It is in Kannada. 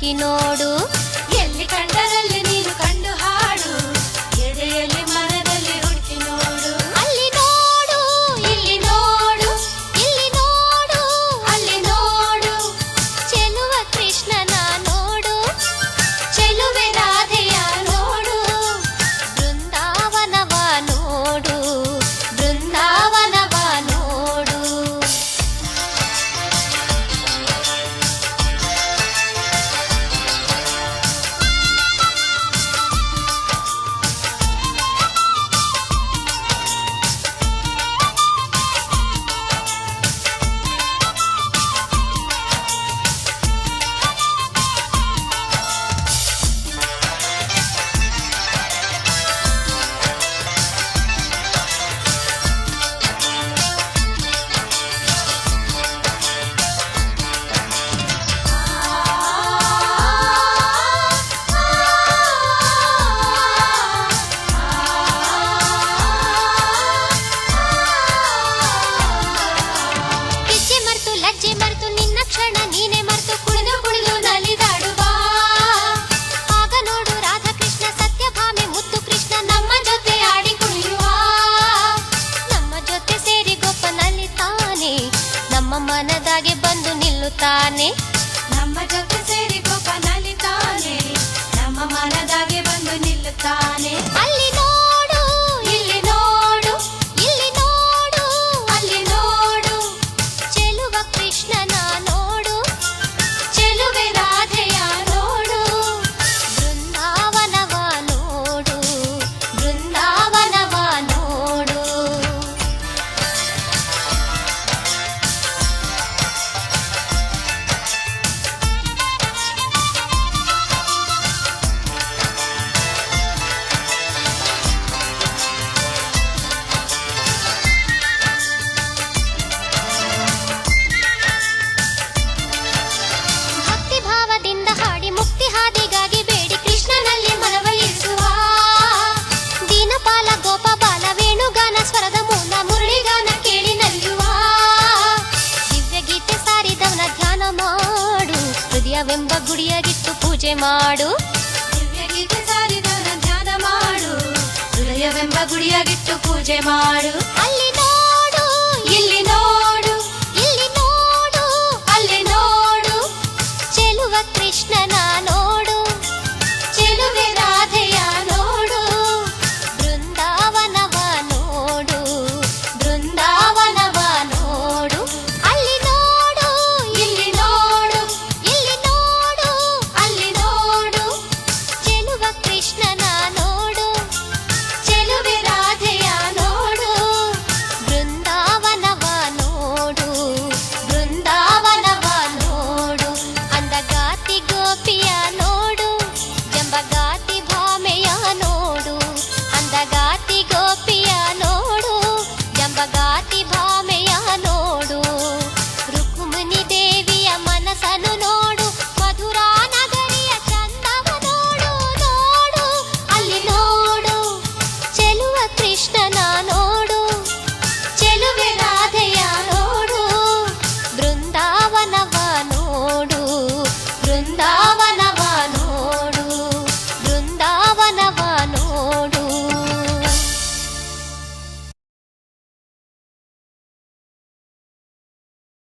ಹುಡುಕಿ ನೋಡು. ಎಲ್ಲಿ ಕಂಡರಲ್ಲಿ ನೀನು ಕಂಡು ಹಾಡು, ಎದೆಯಲ್ಲಿ ಮನದಲ್ಲಿ ಹುಡುಕಿ ನೋಡು. ಅಲ್ಲಿ ನೋಡು ಇಲ್ಲಿ ನೋಡು, ಇಲ್ಲಿ ನೋಡು ಅಲ್ಲಿ ನೋಡು, ಚೆಲುವ ಕೃಷ್ಣನ ನೋಡು, ಚೆಲುವೆ ರಾಧೆಯ ನೋಡು. ಬೃಂದಾವನವ ನೋಡು, ಬೃಂದಾವನವ ನೋಡು. ಕಿಚ್ಚೆ ಮರ್ತು ಲಜ್ಜೆ ಮರ್ತು ನಿನ್ನ ಕ್ಷಣ ನೀನೆ ಮರ್ತು ಕುಣಿದು ಕುಣಿದು ನಲಿದಾಡುವ, ಆಗ ನೋಡು ರಾಧಾಕೃಷ್ಣ ಸತ್ಯಭಾಮೆ ಮುದ್ದು ಕೃಷ್ಣ ನಮ್ಮ ಜೊತೆ ಆಡಿ ಕುಣಿಯುವ. ನಮ್ಮ ಜೊತೆ ಸೇರಿ ಗೋಪ ನಲಿತಾನೆ, ನಮ್ಮ ಮನದಾಗೆ ಬಂದು ನಿಲ್ಲುತ್ತಾನೆ. ನಮ್ಮ ಜೊತೆ ಸೇರಿ ಗೋಪ ನಲಿತಾನೆ, ನಮ್ಮ ಮನದಾಗೆ ಬಂದು ನಿಲ್ಲುತ್ತಾನೆ. ಅಲ್ಲಿ ನೋಡು ಇಲ್ಲಿ ನೋಡು, ಇಲ್ಲಿ ನೋಡು, ಅಲ್ಲಿ ನೋಡು, ಚೆಲುವ ಕೃಷ್ಣನ ನೋಡು, ಚೆಲುವೆ ರಾಧೆಯ ನೋಡು. ಬೃಂದಾವನವ ನೋಡು, ಬೃಂದಾವನವ ನೋಡು. ಭಕ್ತಿ ಭಾವದಿಂದ ಹಾಡಿ ಮುಕ್ತಿ ಹಾದಿಗಾಗಿ ಬೇಡಿ ಕೃಷ್ಣನಲ್ಲಿ ಮನವೊಲಿಸುವ, ದೀನಪಾಲ ಗೋಪಬಾಲ ವೇಣುಗಾನ ಸ್ವರದ ಮೂಲ ಮುರಳಿಗಾನ ಕೇಳಿ ನಲಿಯುವ. ದಿವ್ಯ ಗೀತೆ ಸಾರಿದವನ ಧ್ಯಾನ ಮಾಡು, ಹೃದಯವೆಂಬ ಗುಡಿಯಗಿಟ್ಟು ಪೂಜೆ ಮಾಡು. ದಿವ್ಯ ಗೀತೆ ಸಾರಿದವನ ಧ್ಯಾನ ಮಾಡು, ಹೃದಯವೆಂಬ ಗುಡಿಯಾಗಿಟ್ಟು ಪೂಜೆ ಮಾಡು. ಅಲ್ಲಿ ನೋಡು ಇಲ್ಲಿ ನೋಡು, ಇಲ್ಲಿ ನೋಡು, ಅಲ್ಲಿ ನೋಡು, ಚೆಲುವ ಕೃಷ್ಣನ ನೋಡು, ಚೆಲುವೆ ರಾಧೆಯ ನೋಡು. ಬೃಂದಾವನವ ನೋಡು, ಬೃಂದಾವನವ ನೋಡು. ಅಲ್ಲಿ ನೋಡು ಇಲ್ಲಿ ನೋಡು, ಇಲ್ಲಿ ನೋಡು, ಅಲ್ಲಿ ನೋಡು, ಚೆಲುವ ಕೃಷ್ಣನ ನೋಡು, ಚೆಲುವೆ ರಾಧೆಯ ನೋಡು. ಬೃಂದಾವನವ ನೋಡು, ಬೃಂದಾವನವ ನೋಡು. ಅಂದಗಾತಿ ಗೋಪಿಯ ನೋಡು, ಜಂಬಗಾತಿ ಭಾಮೆಯ ನೋಡು, ಅಂದಗಾತಿ ಗೋಪಿಯ ನೋಡು, ಜಂಬಗಾತಿ ಭಾಮೆಯ